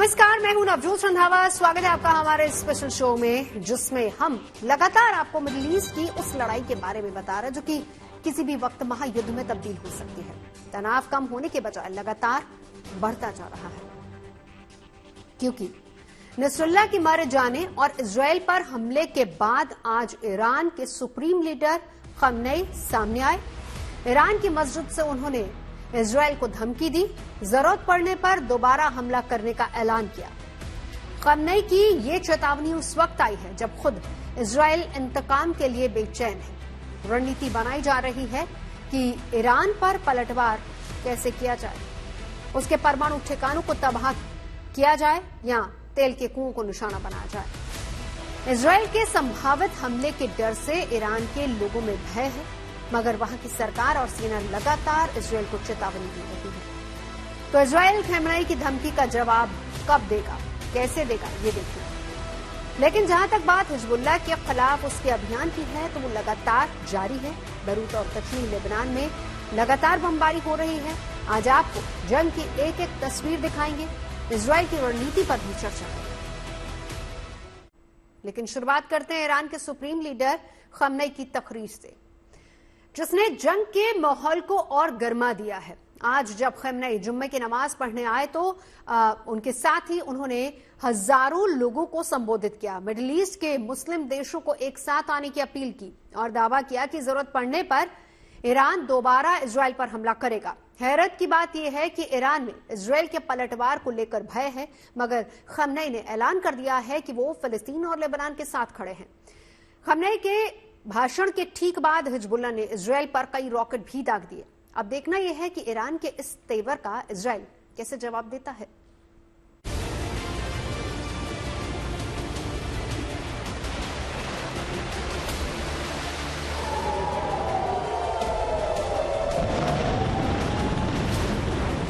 नमस्कार, मैं हूं नवजोत रंधावा। स्वागत है आपका हमारे स्पेशल शो में, जिसमें हम लगातार आपको मिडिल ईस्ट की उस लड़ाई के बारे में बता रहे हैं जो कि किसी भी वक्त महायुद्ध में तब्दील हो सकती है। तनाव कम होने के बजाय लगातार बढ़ता जा रहा है, क्योंकि नसरुल्लाह के मारे जाने और इजरायल पर हमले के बाद आज ईरान के सुप्रीम लीडर खमनेई सामने आए। ईरान की मस्जिद से उन्होंने इजरायल को धमकी दी, जरूरत पड़ने पर दोबारा हमला करने का ऐलान किया। खमनेई की ये चेतावनी उस वक्त आई है जब खुद इजरायल इंतकाम के लिए बेचैन है। रणनीति बनाई जा रही है कि ईरान पर पलटवार कैसे किया जाए, उसके परमाणु ठिकानों को तबाह किया जाए या तेल के कुओं को निशाना बनाया जाए। इजरायल के संभावित हमले के डर से ईरान के लोगों में भय है, मगर वहां की सरकार और सेना लगातार इजरायल को चेतावनी दे रही है। तो इजरायल खमेनी की धमकी का जवाब कब देगा, कैसे देगा, ये देखिए। लेकिन जहां तक बात हिजबुल्लाह के खिलाफ उसके अभियान की है, तो वो लगातार जारी है। बैरूत और दक्षिणी लेबनान में लगातार बमबारी हो रही है। आज आपको जंग की एक एक तस्वीर दिखाएंगे, इजरायल की रणनीति पर भी चर्चा करेंगे। लेकिन शुरुआत करते हैं ईरान के सुप्रीम लीडर खमनेई की तकरीर से, जिसने जंग के माहौल को और गर्मा दिया है। आज जब खमनेई जुम्मे की नमाज पढ़ने आए तो उनके साथ ही उन्होंने हजारों लोगों को संबोधित किया। मिडिल ईस्ट के मुस्लिम देशों को एक साथ आने की अपील की और दावा किया कि जरूरत पड़ने पर ईरान दोबारा इजरायल पर हमला करेगा। हैरत की बात यह है कि ईरान में इजरायल के पलटवार को लेकर भय है, मगर खमनेई ने ऐलान कर दिया है कि वो फिलिस्तीन और लेबनान के साथ खड़े हैं। खमनेई के भाषण के ठीक बाद हिजबुल्लाह ने इजरायल पर कई रॉकेट भी दाग दिए। अब देखना यह है कि ईरान के इस तेवर का इजरायल कैसे जवाब देता है।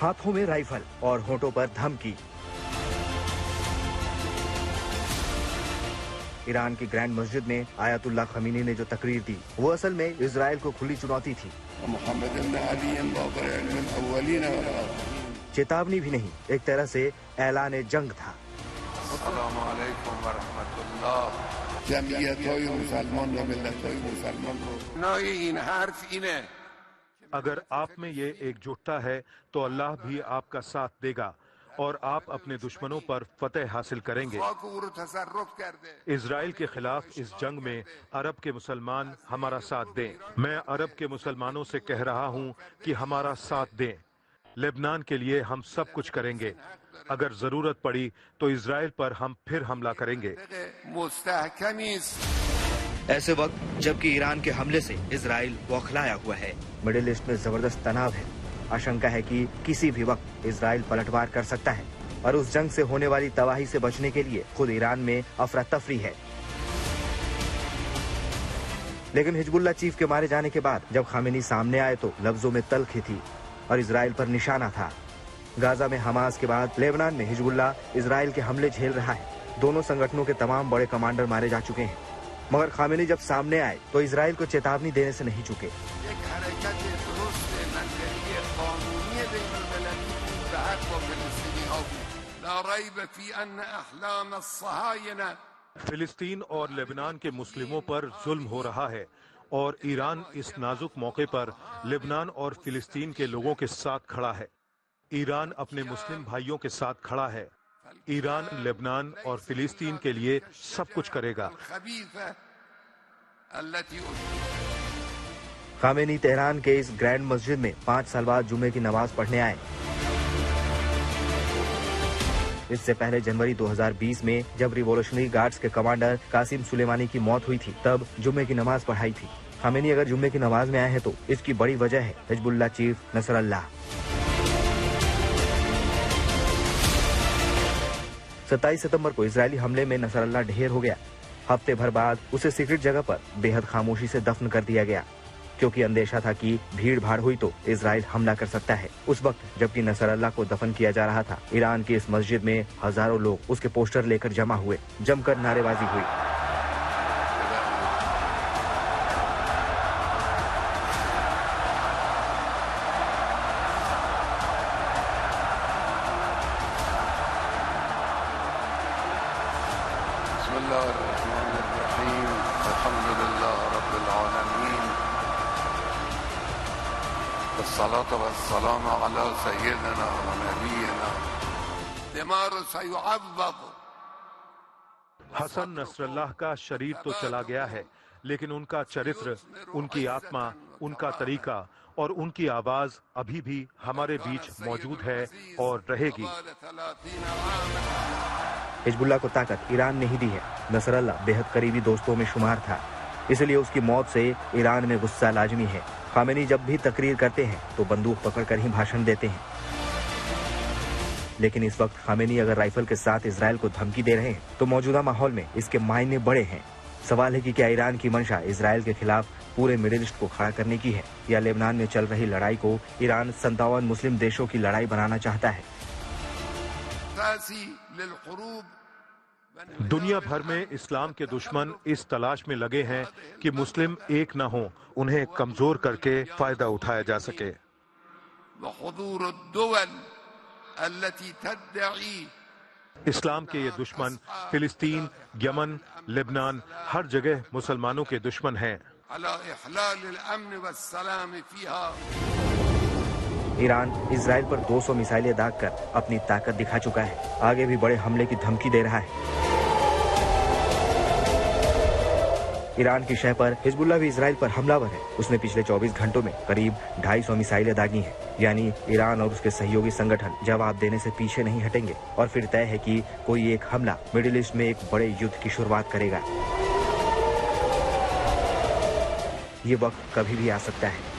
हाथों में राइफल और होठों पर धमकी। ईरान की ग्रैंड मस्जिद में आयतुल्लाह खमीनी ने जो तकरीर दी, वो असल में इजरायल को खुली चुनौती थी। चेतावनी भी नहीं, एक तरह से ऐलान जंग था। अगर आप में ये एकजुटता है तो अल्लाह भी आपका साथ देगा और आप अपने दुश्मनों पर फतेह हासिल करेंगे। इजराइल के खिलाफ इस जंग में अरब के मुसलमान हमारा साथ दें। मैं अरब के मुसलमानों से कह रहा हूं कि हमारा साथ दें। लेबनान के लिए हम सब कुछ करेंगे। अगर जरूरत पड़ी तो इजराइल पर हम फिर हमला करेंगे। ऐसे वक्त जबकि ईरान के हमले से इजराइल बौखलाया हुआ है, मिडिल ईस्ट में जबरदस्त तनाव है। आशंका है कि किसी भी वक्त इजराइल पलटवार कर सकता है और उस जंग से होने वाली तबाही से बचने के लिए खुद ईरान में अफरा तफरी है। लेकिन हिजबुल्लाह चीफ के मारे जाने के बाद जब खमेनी सामने आए तो लफ्जों में तल्खी थी और इजराइल पर निशाना था। गाजा में हमास के बाद लेबनान में हिजबुल्लाह इजराइल के हमले झेल रहा है। दोनों संगठनों के तमाम बड़े कमांडर मारे जा चुके हैं, मगर खमेनी जब सामने आए तो इजराइल को चेतावनी देने से नहीं चुके। फिलिस्तीन और लेबनान के मुस्लिमों पर जुल्म हो रहा है और ईरान इस नाजुक मौके पर लेबनान और फिलिस्तीन के लोगों के साथ खड़ा है। ईरान अपने मुस्लिम भाइयों के साथ खड़ा है। ईरान लेबनान और फिलिस्तीन के लिए सब कुछ करेगा। खमेनी तेहरान के इस ग्रैंड मस्जिद में 5 साल बाद जुम्मे की नमाज पढ़ने आए। इससे पहले जनवरी 2020 में जब रिवॉल्यूशनरी गार्ड्स के कमांडर कासिम सुलेमानी की मौत हुई थी, तब जुम्मे की नमाज पढ़ाई थी। खमेनी अगर जुम्मे की नमाज में आए हैं तो इसकी बड़ी वजह है हिजबुल्लाह चीफ नसरुल्लाह। 27 सितंबर को इजरायली हमले में नसरुल्लाह ढेर हो गया। हफ्ते भर बाद उसे सीक्रेट जगह पर बेहद खामोशी से दफन कर दिया गया। क्योंकि अंदेशा था कि भीड़ भाड़ हुई तो इजराइल हमला कर सकता है। उस वक्त जबकि नसरल्लाह को दफन किया जा रहा था, ईरान की इस मस्जिद में हजारों लोग उसके पोस्टर लेकर जमा हुए, जमकर नारेबाजी हुई। हसन नसरल्लाह का शरीर तो चला गया है, लेकिन उनका चरित्र, उनकी आत्मा, उनका तरीका और उनकी आवाज अभी भी हमारे बीच मौजूद है और रहेगी। हिजबुल्लाह को ताकत ईरान ने ही दी है। नसरल्लाह बेहद करीबी दोस्तों में शुमार था, इसलिए उसकी मौत से ईरान में गुस्सा लाजमी है। खामेनी जब भी तकरीर करते हैं तो बंदूक पकड़कर ही भाषण देते हैं, लेकिन इस वक्त खामेनी अगर राइफल के साथ इजराइल को धमकी दे रहे हैं तो मौजूदा माहौल में इसके मायने बड़े हैं। सवाल है कि क्या ईरान की मंशा इजराइल के खिलाफ पूरे मिडिल ईस्ट को खड़ा करने की है, या लेबनान में चल रही लड़ाई को ईरान 57 मुस्लिम देशों की लड़ाई बनाना चाहता है। दुनिया भर में इस्लाम के दुश्मन इस तलाश में लगे हैं कि मुस्लिम एक न हो, उन्हें कमजोर करके फायदा उठाया जा सके। इस्लाम के ये दुश्मन फिलिस्तीन, यमन, लेबनान, हर जगह मुसलमानों के दुश्मन हैं। ईरान इजराइल पर 200 मिसाइलें दागकर अपनी ताकत दिखा चुका है, आगे भी बड़े हमले की धमकी दे रहा है। ईरान की शह पर हिजबुल्लाह भी इजराइल पर हमलावर है। उसने पिछले 24 घंटों में करीब 250 मिसाइलें दागी हैं, यानी ईरान और उसके सहयोगी संगठन जवाब देने से पीछे नहीं हटेंगे और फिर तय है कि कोई एक हमला मिडिल ईस्ट में एक बड़े युद्ध की शुरुआत करेगा। ये वक्त कभी भी आ सकता है।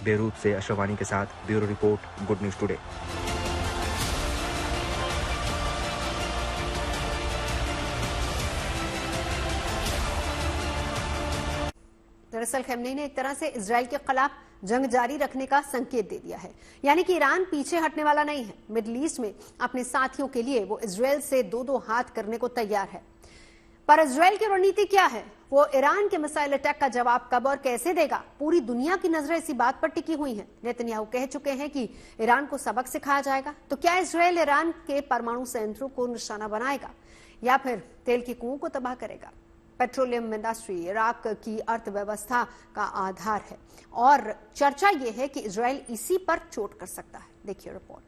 बेरूत से अशरफ वानी के साथ bureau report, good news today. दरअसल खमेनी ने एक तरह से इजराइल के खिलाफ जंग जारी रखने का संकेत दे दिया है, यानी कि ईरान पीछे हटने वाला नहीं है। मिडिल ईस्ट में अपने साथियों के लिए वो इजराइल से दो हाथ करने को तैयार है। पर इजराइल की रणनीति क्या है, वो ईरान के मिसाइल अटैक का जवाब कब और कैसे देगा, पूरी दुनिया की नजरें इसी बात पर टिकी हुई हैं। नेतन्याहू कह चुके हैं कि ईरान को सबक सिखाया जाएगा। तो क्या इजराइल ईरान के परमाणु संयंत्रों को निशाना बनाएगा या फिर तेल की कुओं को तबाह करेगा? पेट्रोलियम इंडस्ट्री इराक की अर्थव्यवस्था का आधार है और चर्चा यह है कि इजराइल इसी पर चोट कर सकता है। देखिए रिपोर्ट।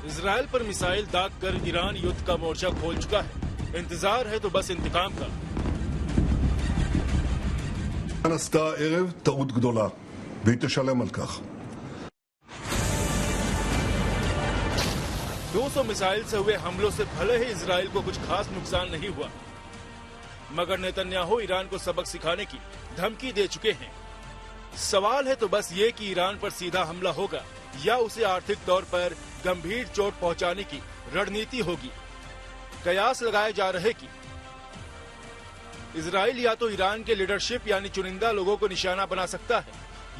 इजराइल पर मिसाइल दाग कर ईरान युद्ध का मोर्चा खोल चुका है। इंतजार है तो बस इंतकाम का। עשתה הערב טעות גדולה, והיא תשלם על כך. 200 मिसाइल से हुए हमलों से भले ही इजराइल को कुछ खास नुकसान नहीं हुआ, मगर नेतन्याहू ईरान को सबक सिखाने की धमकी दे चुके हैं। सवाल है तो बस ये कि ईरान पर सीधा हमला होगा या उसे आर्थिक तौर पर गंभीर चोट पहुंचाने की रणनीति होगी। कयास लगाए जा रहे कि इजराइल या तो ईरान के लीडरशिप यानी चुनिंदा लोगों को निशाना बना सकता है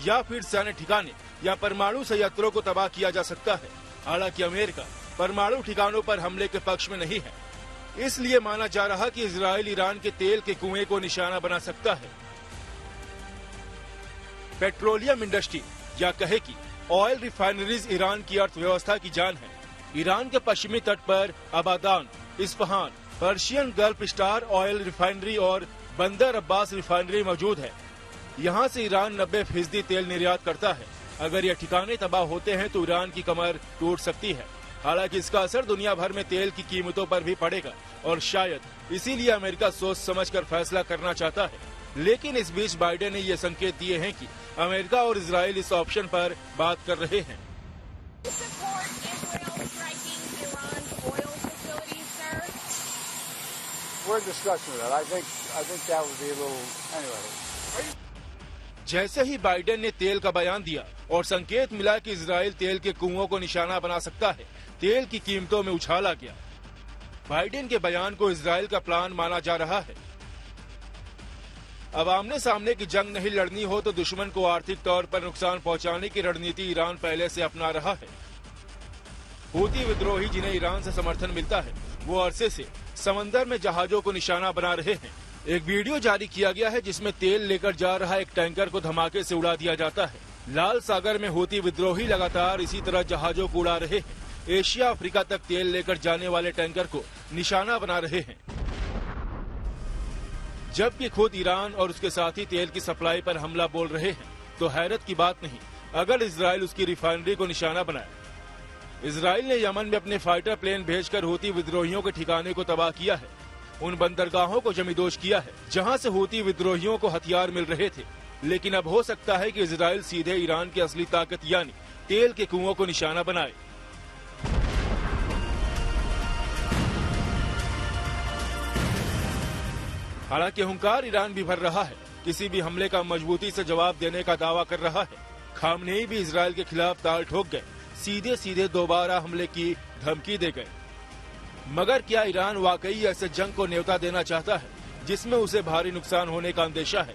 या फिर सैन्य ठिकाने या परमाणु संयंत्रों को तबाह किया जा सकता है। हालांकि अमेरिका परमाणु ठिकानों पर हमले के पक्ष में नहीं है, इसलिए माना जा रहा कि इजराइल ईरान के तेल के कुएं को निशाना बना सकता है। पेट्रोलियम इंडस्ट्री या कहे कि ऑयल रिफाइनरीज ईरान की अर्थव्यवस्था की जान है। ईरान के पश्चिमी तट पर Abadan, Isfahan, Persian gulf star oil refinery और बंदर अब्बास रिफाइनरी मौजूद है। यहाँ से ईरान 90% तेल निर्यात करता है। अगर ये ठिकाने तबाह होते हैं तो ईरान की कमर टूट सकती है। हालांकि इसका असर दुनिया भर में तेल की कीमतों पर भी पड़ेगा और शायद इसीलिए अमेरिका सोच समझकर फैसला करना चाहता है। लेकिन इस बीच बाइडेन ने ये संकेत दिए हैं कि अमेरिका और इजराइल इस ऑप्शन पर बात कर रहे हैं। we're discussing that. I think that would be a little anyway. जैसे ही बाइडेन ने तेल का बयान दिया और संकेत मिला कि इजराइल तेल के कुओं को निशाना बना सकता है, तेल की कीमतों में उछाल आ गया। बाइडेन के बयान को इजराइल का प्लान माना जा रहा है। अब आमने सामने की जंग नहीं लड़नी हो तो दुश्मन को आर्थिक तौर पर नुकसान पहुंचाने की रणनीति ईरान पहले से अपना रहा है। हूती विद्रोही जिन्हें ईरान से समर्थन मिलता है, वो अरसे से समंदर में जहाजों को निशाना बना रहे हैं। एक वीडियो जारी किया गया है जिसमें तेल लेकर जा रहा एक टैंकर को धमाके से उड़ा दिया जाता है। लाल सागर में हूती विद्रोही लगातार इसी तरह जहाजों को उड़ा रहे हैं। एशिया अफ्रीका तक तेल लेकर जाने वाले टैंकर को निशाना बना रहे हैं, जबकि खुद ईरान और उसके साथी तेल की सप्लाई पर हमला बोल रहे हैं। तो हैरत की बात नहीं अगर इजराइल उसकी रिफाइनरी को निशाना बनाए। इजराइल ने यमन में अपने फाइटर प्लेन भेजकर हूती विद्रोहियों के ठिकाने को तबाह किया है। उन बंदरगाहों को जमींदोज किया है जहां से हूती विद्रोहियों को हथियार मिल रहे थे। लेकिन अब हो सकता है कि इजराइल सीधे ईरान की असली ताकत यानी तेल के कुओं को निशाना बनाए। हालांकि हुंकार ईरान भी भर रहा है, किसी भी हमले का मजबूती से जवाब देने का दावा कर रहा है। खामनेई भी इजराइल के खिलाफ ताल ठोक गए, सीधे सीधे दोबारा हमले की धमकी दे गए। मगर क्या ईरान वाकई ऐसे जंग को न्योता देना चाहता है जिसमें उसे भारी नुकसान होने का अंदेशा है?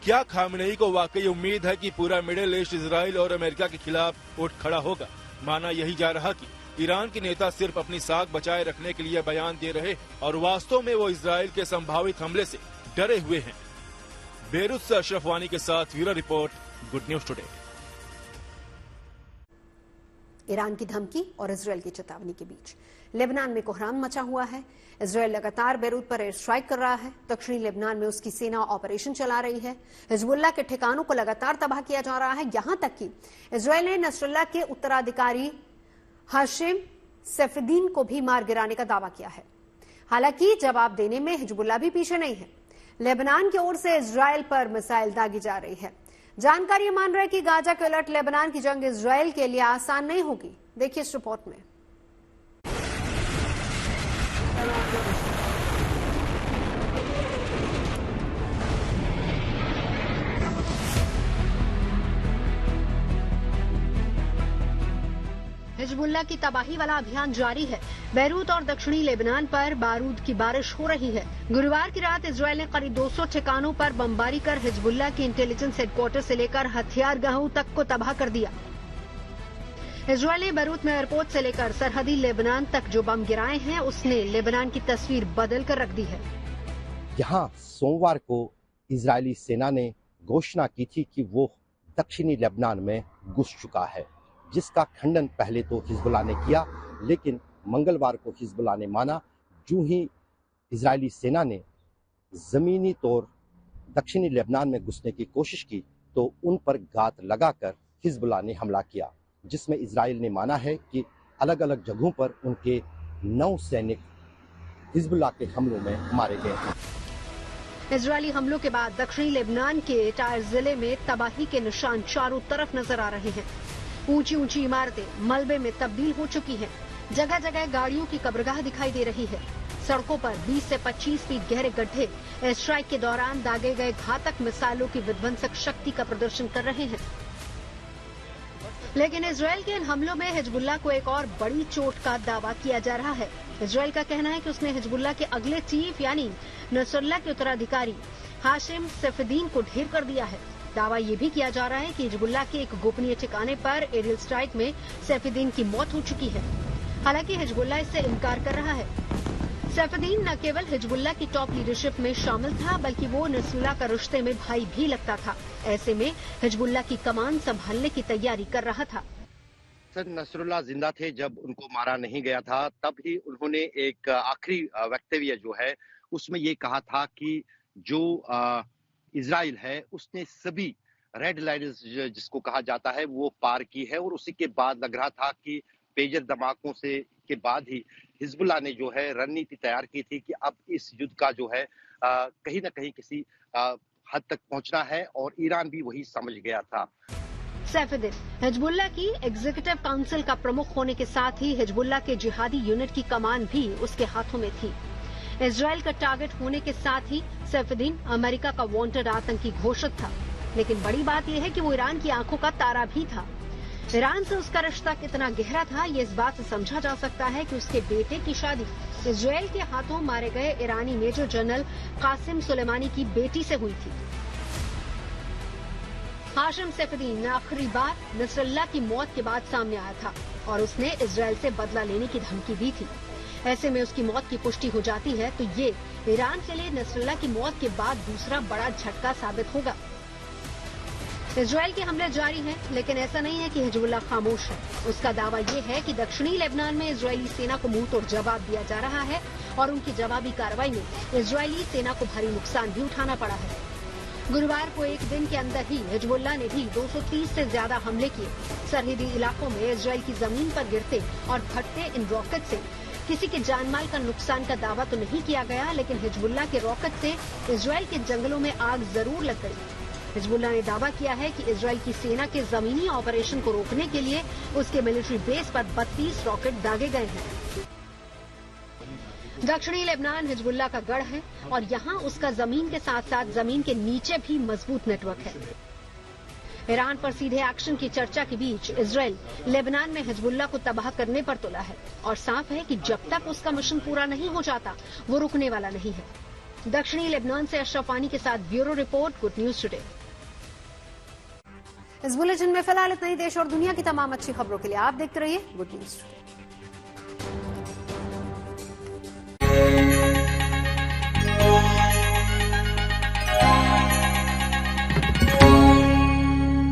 क्या खामनेई को वाकई उम्मीद है कि पूरा मिडिल ईस्ट इजराइल और अमेरिका के खिलाफ उठ खड़ा होगा? माना यही जा रहा कि ईरान के नेता सिर्फ अपनी साख बचाए रखने के लिए बयान दे रहे और वास्तव में वो इजराइल के संभावित हमले से डरे हुए हैं। बेरूत से अशरफ वानी के साथ bureau report, good news today. Iran की धमकी और इजराइल की चेतावनी के बीच लेबनान में कोहराम मचा हुआ है। इजराइल लगातार बेरूत पर एयर स्ट्राइक कर रहा है। दक्षिणी लेबनान में उसकी सेना ऑपरेशन चला रही है। हिजबुल्लाह के ठिकानों को लगातार तबाह किया जा रहा है। यहां तक कि इजराइल ने नसरुल्लाह के उत्तराधिकारी हाशिम सैफुद्दीन को भी मार गिराने का दावा किया है। हालांकि जवाब देने में हिजबुल्लाह भी पीछे नहीं है। लेबनान की ओर से इजराइल पर मिसाइल दागी जा रही है। जानकारी मान रहे कि गाजा के उलट लेबनान की जंग इजराइल के लिए आसान नहीं होगी। देखिए इस रिपोर्ट में। हिजबुल्लाह की तबाही वाला अभियान जारी है। बैरूत और दक्षिणी लेबनान पर बारूद की बारिश हो रही है। गुरुवार की रात इजराइल ने करीब 200 ठिकानों पर बमबारी कर हिजबुल्लाह के इंटेलिजेंस हेडक्वार्टर से लेकर हथियारगाहों तक को तबाह कर दिया। इजराइल ने बैरूत में एयरपोर्ट से लेकर सरहदी लेबनान तक जो बम गिराए हैं, उसने लेबनान की तस्वीर बदल कर रख दी है। यहाँ सोमवार को इजरायली सेना ने घोषणा की थी कि वो दक्षिणी लेबनान में घुस चुका है, जिसका खंडन पहले तो हिजबुल्लाह ने किया, लेकिन मंगलवार को हिजबुल्लाह ने माना। जो ही इजरायली सेना ने जमीनी तौर दक्षिणी लेबनान में घुसने की कोशिश की तो उन पर घात लगाकर हिजबुल्लाह ने हमला किया, जिसमें इजराइल ने माना है कि अलग अलग जगहों पर उनके 9 सैनिक हिजबुल्लाह के हमलों में मारे गए हैं। इजरायली हमलों के बाद दक्षिणी लेबनान के टायर जिले में तबाही के निशान चारों तरफ नजर आ रहे हैं। ऊंची ऊंची इमारतें मलबे में तब्दील हो चुकी हैं। जगह जगह गाड़ियों की कब्रगाह दिखाई दे रही है। सड़कों पर 20 से 25 फीट गहरे गड्ढे एयर स्ट्राइक के दौरान दागे गए घातक मिसाइलों की विध्वंसक शक्ति का प्रदर्शन कर रहे हैं। लेकिन इजराइल के इन हमलों में हिजबुल्लाह को एक और बड़ी चोट का दावा किया जा रहा है। इजराइल का कहना है कि उसने हिजबुल्लाह के अगले चीफ यानी नसरुल्लाह के उत्तराधिकारी हाशिम सैफुद्दीन को ढेर कर दिया है। दावा ये भी किया जा रहा है कि हिजबुल्लाह के एक गोपनीय ठिकाने पर एरियल स्ट्राइक में सैफुद्दीन की मौत हो चुकी है। हालांकि हिजबुल्लाह इससे इनकार कर रहा है। सैफुद्दीन न केवल हिजबुल्लाह की टॉप लीडरशिप में शामिल था, बल्कि वो नसरुल्लाह का रिश्ते में भाई भी लगता था। ऐसे में हिजबुल्लाह की कमान संभालने की तैयारी कर रहा था। नसरुल्लाह जिंदा थे जब उनको मारा नहीं गया था, तब ही उन्होंने एक आखिरी वक्तव्य जो है उसमें ये कहा था कि जो इजराइल है उसने सभी रेड लाइन्स जिसको कहा जाता है वो पार की है, और उसी के बाद लग रहा था कि पेजर धमाकों से के बाद ही हिजबुल्लाह ने जो है रणनीति तैयार की थी कि अब इस युद्ध का जो है कहीं न कहीं किसी हद तक पहुंचना है, और ईरान भी वही समझ गया था। सैफुद्दीन हिजबुल्लाह की एग्जीक्यूटिव काउंसिल का प्रमुख होने के साथ ही हिजबुल्लाह के जिहादी यूनिट की कमान भी उसके हाथों में थी। इजराइल का टारगेट होने के साथ ही सैफुद्दीन अमेरिका का वांटेड आतंकी घोषित था। लेकिन बड़ी बात यह है कि वो ईरान की आंखों का तारा भी था। ईरान से उसका रिश्ता कितना गहरा था, ये इस बात से समझा जा सकता है कि उसके बेटे की शादी इजराइल के हाथों मारे गए ईरानी मेजर जनरल कासिम सुलेमानी की बेटी से हुई थी। हाशिम सैफुद्दीन आखिरी बार नसरल्लाह की मौत के बाद सामने आया था और उसने इजराइल से बदला लेने की धमकी दी थी। ऐसे में उसकी मौत की पुष्टि हो जाती है तो ये ईरान के लिए नसरल्लाह की मौत के बाद दूसरा बड़ा झटका साबित होगा। इजराइल के हमले जारी हैं, लेकिन ऐसा नहीं है कि हिजबुल्लाह खामोश है। उसका दावा यह है कि दक्षिणी लेबनान में इजरायली सेना को मुंहतोड़ जवाब दिया जा रहा है और उनकी जवाबी कार्रवाई में इजरायली सेना को भारी नुकसान भी उठाना पड़ा है। गुरुवार को एक दिन के अंदर ही हिजबुल्लाह ने भी 230 से ज्यादा हमले किए। सरहदी इलाकों में इजराइल की जमीन पर गिरते और फटते इन रॉकेट से किसी के जानमाल का नुकसान का दावा तो नहीं किया गया, लेकिन हिजबुल्लाह के रॉकेट से इजराइल के जंगलों में आग जरूर लग गई। हिजबुल्लाह ने दावा किया है कि इजराइल की सेना के जमीनी ऑपरेशन को रोकने के लिए उसके मिलिट्री बेस पर 32 रॉकेट दागे गए हैं। दक्षिणी लेबनान हिजबुल्लाह का गढ़ है और यहाँ उसका जमीन के साथ साथ जमीन के नीचे भी मजबूत नेटवर्क है। ईरान पर सीधे एक्शन की चर्चा के बीच इजराइल लेबनान में हिजबुल्लाह को तबाह करने पर तुला है और साफ है कि जब तक उसका मिशन पूरा नहीं हो जाता वो रुकने वाला नहीं है। दक्षिणी लेबनान से अशरफ वानी के साथ bureau report, good news today. इस बुलेटिन में फिलहाल इतना ही। देश और दुनिया की तमाम अच्छी खबरों के लिए आप देखते रहिए गुड न्यूज टुडे।